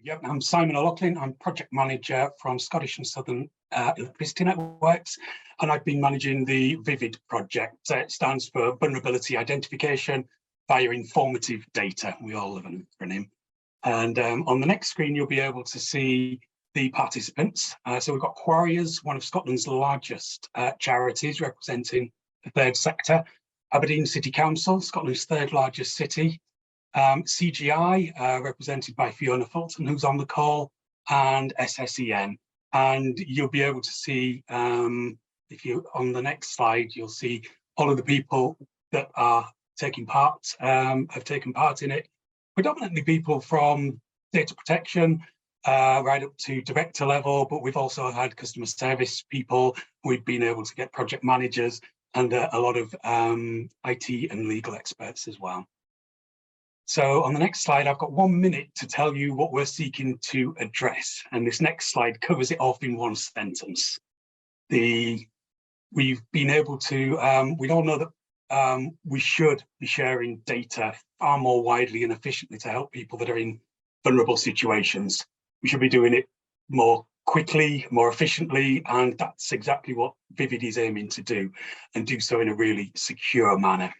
Yep, I'm Simon O'Loughlin. I'm project manager from Scottish and Southern Electricity Networks, and I've been managing the VIVID project. It stands for Vulnerability Identification via Informative Data. We all love an acronym. And on the next screen, you'll be able to see the participants. So we've got Quarriers, one of Scotland's largest charities, representing the third sector. Aberdeen City Council, Scotland's third largest city. CGI, represented by Fiona Fulton, who's on the call, and SSEN. And you'll be able to see, if you on the next slide, you'll see all of the people that are taking part, have taken part in it. Predominantly people from data protection, right up to director level, but we've also had customer service people. We've been able to get project managers and a lot of IT and legal experts as well. So on the next slide, I've got 1 minute to tell you what we're seeking to address. And this next slide covers it off in one sentence. We've been able to, we all know that we should be sharing data far more widely and efficiently to help people that are in vulnerable situations. We should be doing it more quickly, more efficiently, and that's exactly what VIVID is aiming to do, and do so in a really secure manner.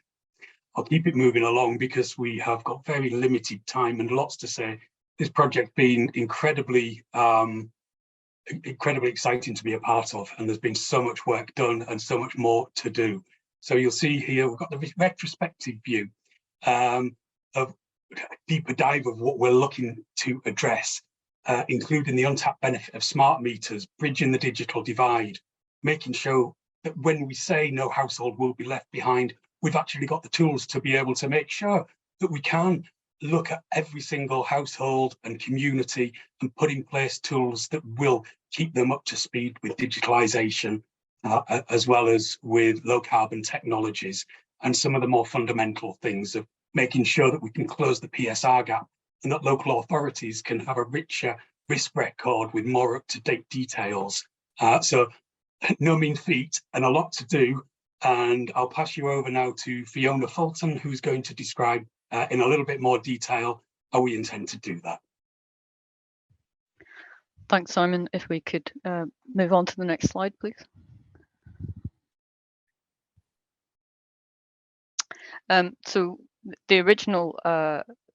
I'll keep it moving along because we have got very limited time and lots to say. This project being incredibly exciting to be a part of, and there's been so much work done and so much more to do. So you'll see here, we've got the retrospective view of a deeper dive of what we're looking to address, including the untapped benefit of smart meters, bridging the digital divide, making sure that when we say no household will be left behind, we've actually got the tools to be able to make sure that we can look at every single household and community and put in place tools that will keep them up to speed with digitalisation, as well as with low carbon technologies, and some of the more fundamental things of making sure that we can close the PSR gap and that local authorities can have a richer risk record with more up-to-date details. So no mean feat and a lot to do. And I'll pass you over now to Fiona Fulton, who's going to describe in a little bit more detail how we intend to do that. Thanks, Simon. If we could move on to the next slide, please. So the original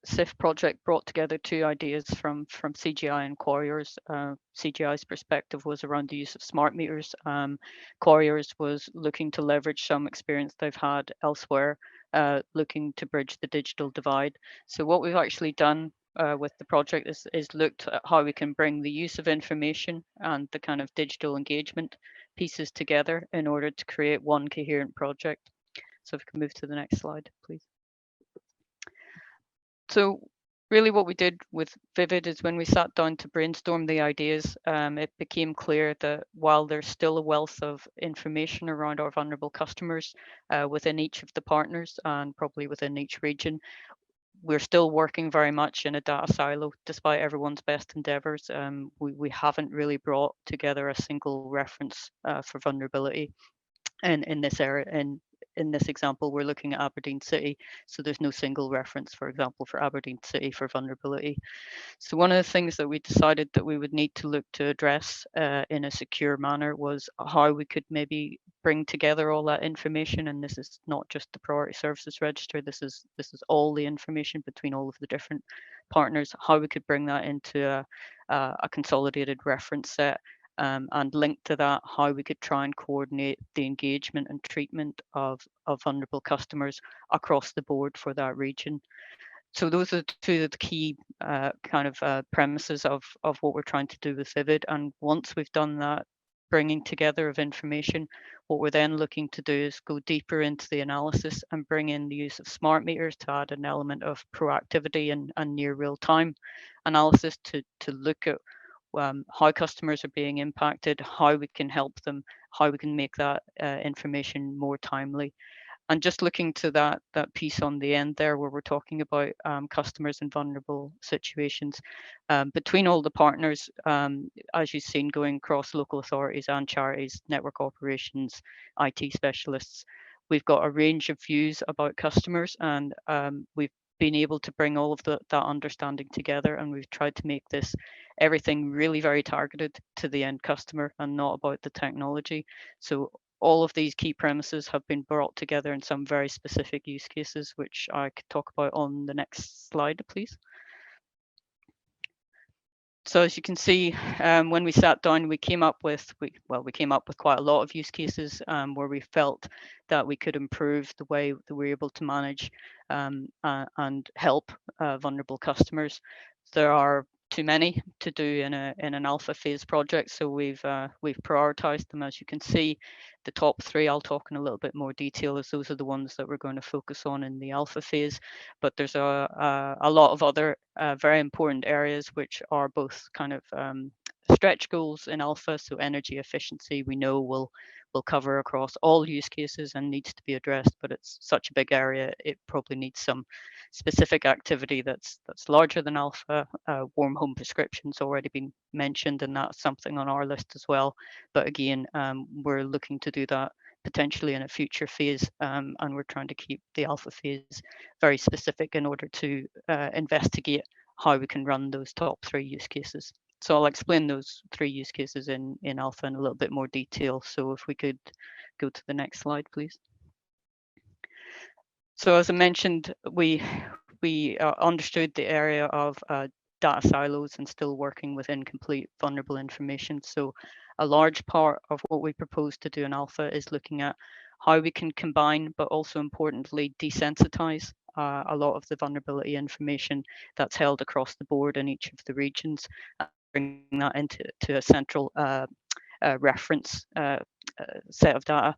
SIF project brought together two ideas from CGI and Quarriers. CGI's perspective was around the use of smart meters. Quarriers was looking to leverage some experience they've had elsewhere, looking to bridge the digital divide. So what we've actually done with the project is looked at how we can bring the use of information and the kind of digital engagement pieces together in order to create one coherent project. So if we can move to the next slide, please. So really what we did with VIVID is when we sat down to brainstorm the ideas, it became clear that while there's still a wealth of information around our vulnerable customers within each of the partners and probably within each region, we're still working very much in a data silo. Despite everyone's best endeavors, we haven't really brought together a single reference for vulnerability in this area. In this example, we're looking at Aberdeen City, so there's no single reference, for example, for Aberdeen City for vulnerability. So one of the things that we decided that we would need to look to address in a secure manner was how we could maybe bring together all that information. And this is not just the Priority Services Register, this is all the information between all of the different partners, how we could bring that into a consolidated reference set. And linked to that, how we could try and coordinate the engagement and treatment of vulnerable customers across the board for that region. So those are two of the key premises of what we're trying to do with VIVID. And once we've done that bringing together of information, what we're then looking to do is go deeper into the analysis and bring in the use of smart meters to add an element of proactivity and near real-time analysis to look at how customers are being impacted, how we can help them, how we can make that information more timely. And just looking to that piece on the end there where we're talking about customers in vulnerable situations, between all the partners, as you've seen, going across local authorities and charities, network operations, IT specialists, we've got a range of views about customers, and we've been able to bring all of that understanding together, and we've tried to make this everything really very targeted to the end customer and not about the technology. So all of these key premises have been brought together in some very specific use cases, which I could talk about on the next slide, please. So as you can see, when we sat down, we came up with quite a lot of use cases where we felt that we could improve the way that we're able to manage and help vulnerable customers. There are too many to do in an alpha phase project, so we've prioritized them. As you can see, the top three I'll talk in a little bit more detail, as those are the ones that we're going to focus on in the alpha phase. But there's a lot of other very important areas which are both kind of stretch goals in alpha. So energy efficiency, we know will cover across all use cases and needs to be addressed, but it's such a big area, it probably needs some specific activity that's larger than alpha. Warm home prescriptions already been mentioned, and that's something on our list as well. But again, we're looking to do that potentially in a future phase, and we're trying to keep the alpha phase very specific in order to investigate how we can run those top three use cases. So I'll explain those three use cases in alpha in a little bit more detail. So if we could go to the next slide, please. So as I mentioned, we understood the area of data silos and still working with incomplete vulnerable information. So a large part of what we propose to do in alpha is looking at how we can combine, but also importantly, desensitize a lot of the vulnerability information that's held across the board in each of the regions, and bring that into a central reference set of data.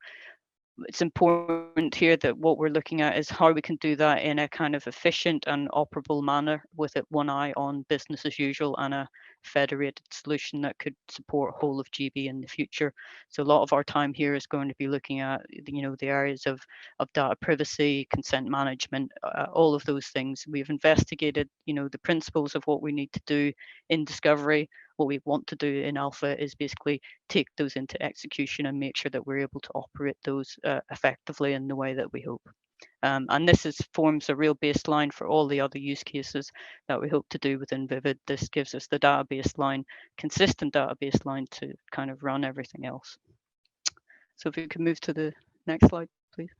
It's important here that what we're looking at is how we can do that in a kind of efficient and operable manner, with it one eye on business as usual and a federated solution that could support whole of GB in the future. So a lot of our time here is going to be looking at, you know, the areas of data privacy, consent management, all of those things. We've investigated, you know, the principles of what we need to do in discovery. What we want to do in alpha is basically take those into execution and make sure that we're able to operate those effectively in the way that we hope. And this forms a real baseline for all the other use cases that we hope to do within Vivid. This gives us the data baseline, consistent data baseline to kind of run everything else. So if we could move to the next slide, please.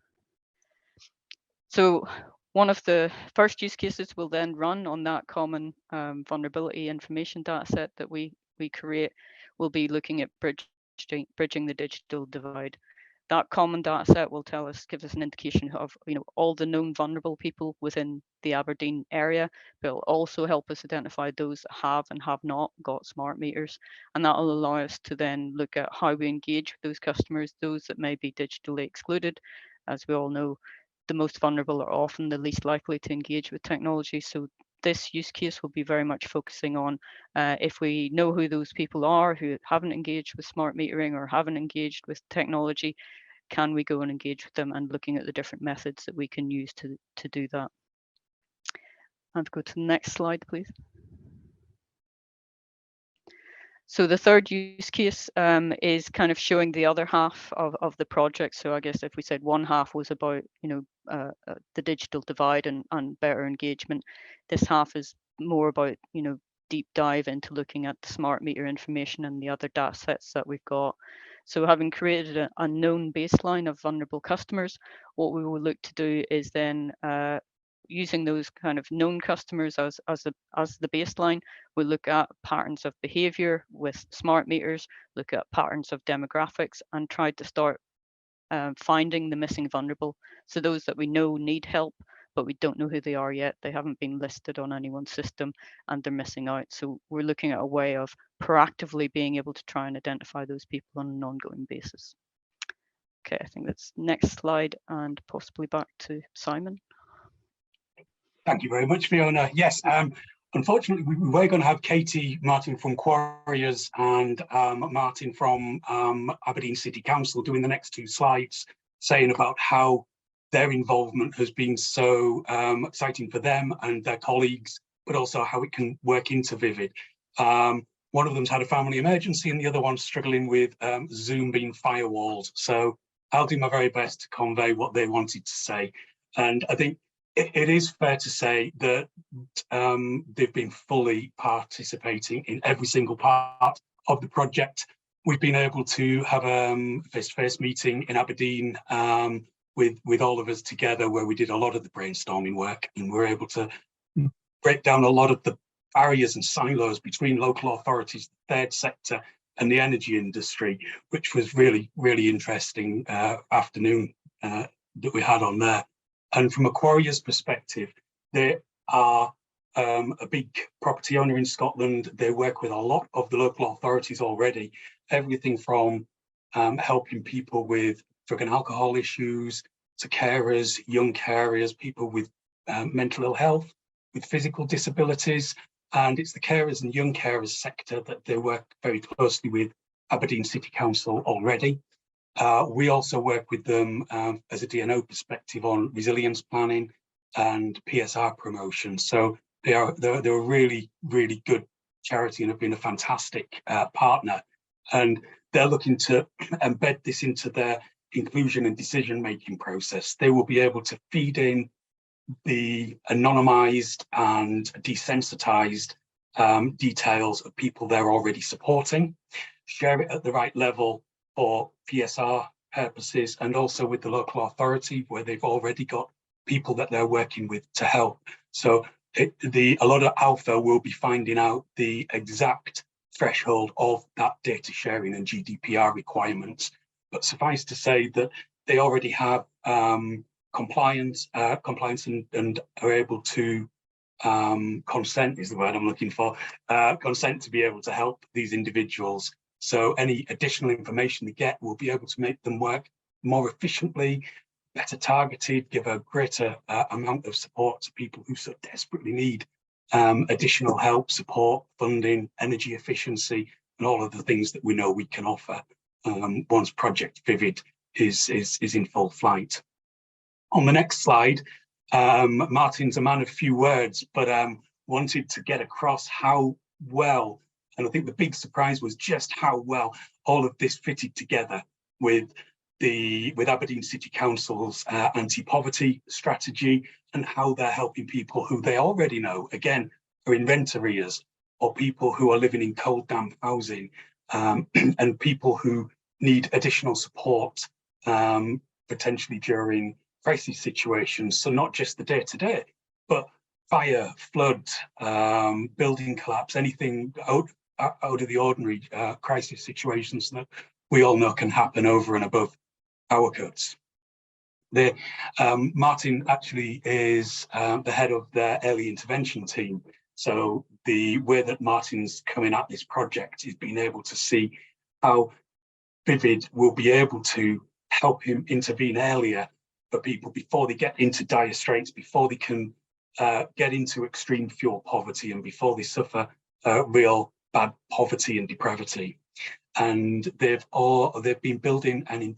So one of the first use cases will then run on that common vulnerability information data set that we create. We'll be looking at bridging the digital divide. That common data set will give us an indication of, you know, all the known vulnerable people within the Aberdeen area, but it'll also help us identify those that have and have not got smart meters. And that will allow us to then look at how we engage with those customers, those that may be digitally excluded. As we all know, the most vulnerable are often the least likely to engage with technology. So this use case will be very much focusing on if we know who those people are who haven't engaged with smart metering or haven't engaged with technology, can we go and engage with them, and looking at the different methods that we can use to do that. And go to the next slide, please. So the third use case is kind of showing the other half of the project. So I guess if we said one half was about, you know, the digital divide and better engagement, this half is more about, you know, deep dive into looking at the smart meter information and the other data sets that we've got. So having created a known baseline of vulnerable customers, what we will look to do is then using those kind of known customers as the baseline, we'll look at patterns of behavior with smart meters, look at patterns of demographics, and try to start finding the missing vulnerable. So those that we know need help, but we don't know who they are yet. They haven't been listed on anyone's system and they're missing out. So we're looking at a way of proactively being able to try and identify those people on an ongoing basis. Okay, I think that's next slide, and possibly back to Simon. Thank you very much, Fiona. Yes, unfortunately, we were going to have Katie Martin from Quarriers and Martin from Aberdeen City Council doing the next two slides, saying about how their involvement has been so exciting for them and their colleagues, but also how it can work into Vivid. One of them's had a family emergency and the other one's struggling with Zoom being firewalled. So I'll do my very best to convey what they wanted to say. And I think it is fair to say that they've been fully participating in every single part of the project. We've been able to have a face-to-face meeting in Aberdeen with all of us together, where we did a lot of the brainstorming work, and we're able to break down a lot of the barriers and silos between local authorities, the third sector, and the energy industry, which was really, really interesting afternoon that we had on there. And from a quarrier's perspective, they are a big property owner in Scotland. They work with a lot of the local authorities already, everything from helping people with drug and alcohol issues to carers, young carers, people with mental ill health, with physical disabilities. And it's the carers and young carers sector that they work very closely with Aberdeen City Council already. We also work with them as a DNO perspective on resilience planning and PSR promotion. So they're a really, really good charity and have been a fantastic partner. And they're looking to embed this into their inclusion and decision-making process. They will be able to feed in the anonymized and desensitized details of people they're already supporting, share it at the right level for PSR purposes, and also with the local authority where they've already got people that they're working with to help. So a lot of alpha will be finding out the exact threshold of that data sharing and GDPR requirements. But suffice to say that they already have compliance and are able to consent is the word I'm looking for, consent to be able to help these individuals. So any additional information they get will be able to make them work more efficiently, better targeted, give a greater amount of support to people who so desperately need additional help, support, funding, energy efficiency, and all of the things that we know we can offer once Project Vivid is in full flight. On the next slide, Martin's a man of few words, but wanted to get across how well, and I think the big surprise was just how well all of this fitted together with Aberdeen City Council's anti-poverty strategy, and how they're helping people who they already know, again, are in rent arrears, or people who are living in cold, damp housing, and people who need additional support, potentially during crisis situations. So not just the day-to-day, but fire, flood, building collapse, anything out of the ordinary crisis situations that we all know can happen over and above power cuts. Martin actually is the head of their early intervention team. So the way that Martin's coming at this project is being able to see how Vivid will be able to help him intervene earlier for people before they get into dire straits, before they can get into extreme fuel poverty, and before they suffer real bad poverty and depravity. And they've been building an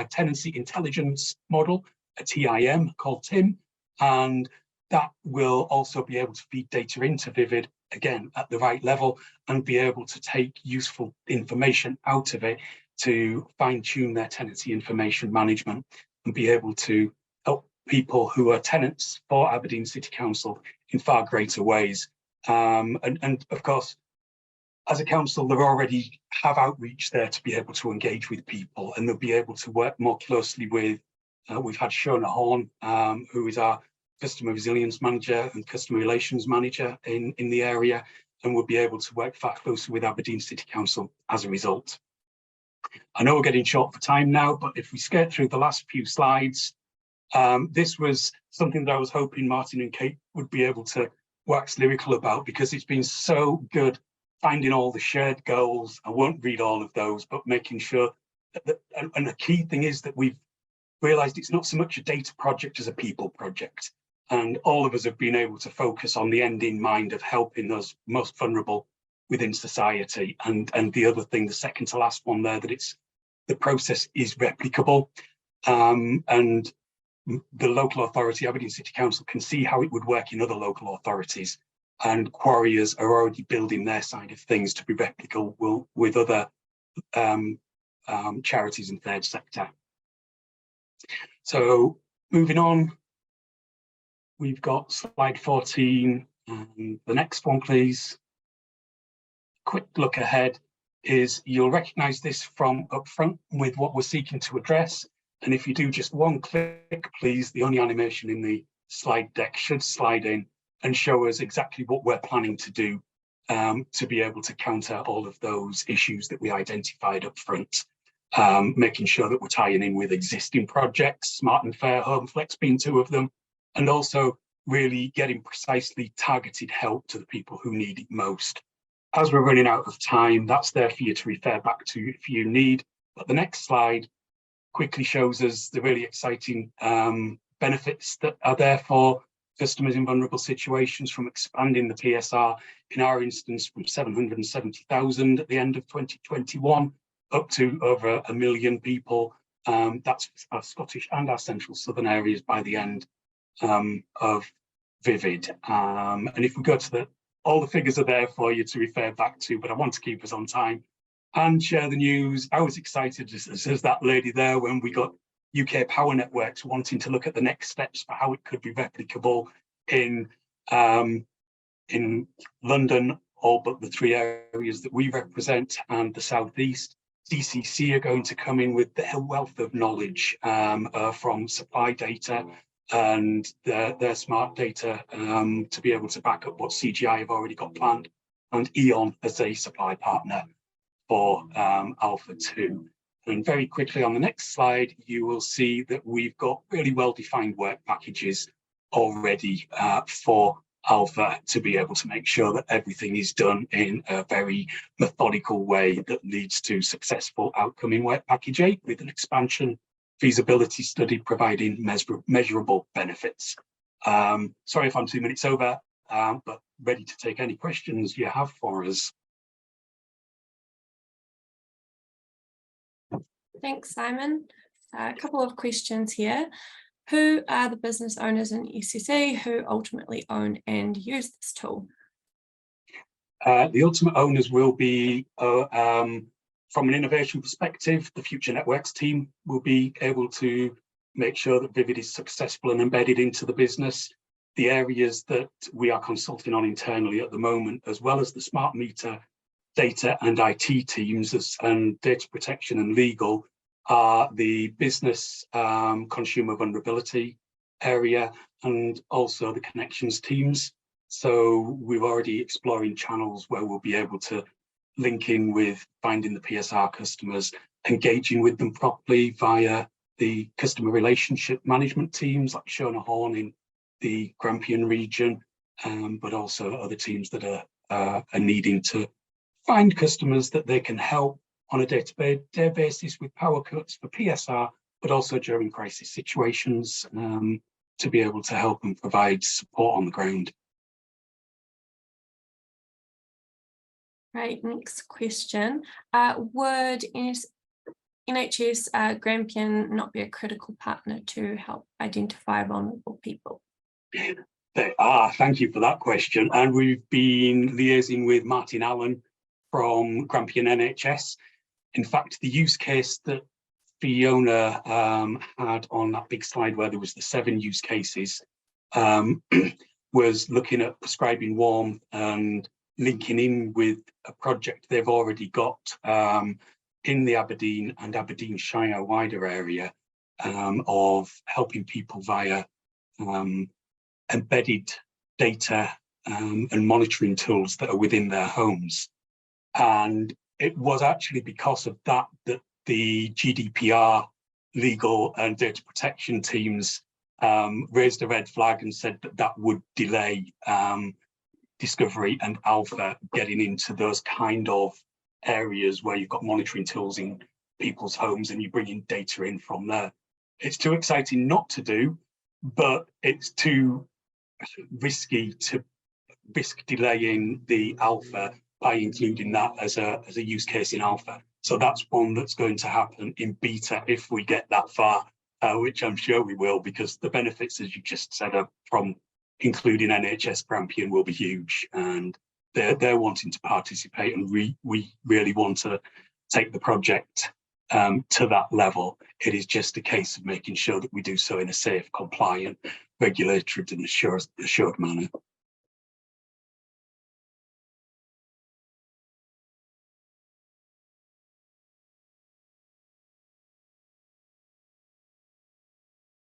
tenancy intelligence model, a TIM called TIM, and that will also be able to feed data into Vivid, again, at the right level, and be able to take useful information out of it to fine-tune their tenancy information management and be able to help people who are tenants for Aberdeen City Council in far greater ways. And of course, as a council, they already have outreach there to be able to engage with people, and they'll be able to work more closely with, we've had Shona Horn, who is our customer resilience manager and customer relations manager in the area, and we'll be able to work far closer with Aberdeen City Council as a result. I know we're getting short for time now, but if we skate through the last few slides, this was something that I was hoping Martin and Kate would be able to wax lyrical about, because it's been so good finding all the shared goals. I won't read all of those, but making sure that, and the key thing is that we've realized it's not so much a data project as a people project. And all of us have been able to focus on the end in mind of helping those most vulnerable within society. And the other thing, the second to last one there, that the process is replicable. And the local authority, Aberdeen City Council, can see how it would work in other local authorities. And quarriers are already building their side of things to be replicable with other charities and third sector. So moving on, we've got slide 14, and the next one, please. Quick look ahead is you'll recognize this from up front with what we're seeking to address. And if you do just one click, please, the only animation in the slide deck should slide in and show us exactly what we're planning to do to be able to counter all of those issues that we identified up front. Making sure that we're tying in with existing projects, Smart and Fair Home Flex being two of them, and also really getting precisely targeted help to the people who need it most. As we're running out of time, that's there for you to refer back to if you need. But the next slide quickly shows us the really exciting benefits that are there for customers in vulnerable situations, from expanding the PSR, in our instance, from 770,000 at the end of 2021 up to over 1 million people. That's our Scottish and our central southern areas by the end of Vivid. And if we go to all the figures are there for you to refer back to, but I want to keep us on time and share the news. I was excited, as that lady there, when we got UK Power Networks wanting to look at the next steps for how it could be replicable in London, all but the 3 areas that we represent, and the Southeast. DCC are going to come in with their wealth of knowledge from supply data and their smart data to be able to back up what CGI have already got planned, and E.ON as a supply partner for Alpha 2. And very quickly on the next slide, you will see that we've got really well-defined work packages already for Alpha to be able to make sure that everything is done in a very methodical way that leads to successful outcome in work package 8, with an expansion feasibility study providing measurable benefits. Sorry if I'm 2 minutes over, but ready to take any questions you have for us. Thanks, Simon. A couple of questions here. Who are the business owners in SSE who ultimately own and use this tool? The ultimate owners will be, from an innovation perspective, the Future Networks team will be able to make sure that Vivid is successful and embedded into the business. The areas that we are consulting on internally at the moment, as well as the smart meter, data and IT teams and data protection and legal, are the business consumer vulnerability area, and also the connections teams. So we're already exploring channels where we'll be able to link in with finding the PSR customers, engaging with them properly via the customer relationship management teams like Shona Horn in the Grampian region, but also other teams that are needing to find customers that they can help on a day-to-day basis with power cuts for PSR, but also during crisis situations to be able to help and provide support on the ground. Right, next question. Would NHS Grampian not be a critical partner to help identify vulnerable people? They are, thank you for that question. And we've been liaising with Martin Allen from Grampian NHS. In fact, the use case that Fiona had on that big slide where there was the 7 use cases was looking at prescribing warmth and linking in with a project they've already got in the Aberdeen and Aberdeenshire wider area of helping people via embedded data and monitoring tools that are within their homes. And it was actually because of that that the GDPR legal and data protection teams raised a red flag and said that that would delay Discovery and Alpha getting into those kind of areas where you've got monitoring tools in people's homes and you bring in data in from there. It's too exciting not to do, but it's too risky to risk delaying the Alpha by including that as a use case in Alpha. So that's one that's going to happen in beta if we get that far, which I'm sure we will, because the benefits, as you just said, from including NHS Grampian will be huge, and they're wanting to participate, and we really want to take the project to that level. It is just a case of making sure that we do so in a safe, compliant regulated in a assured manner.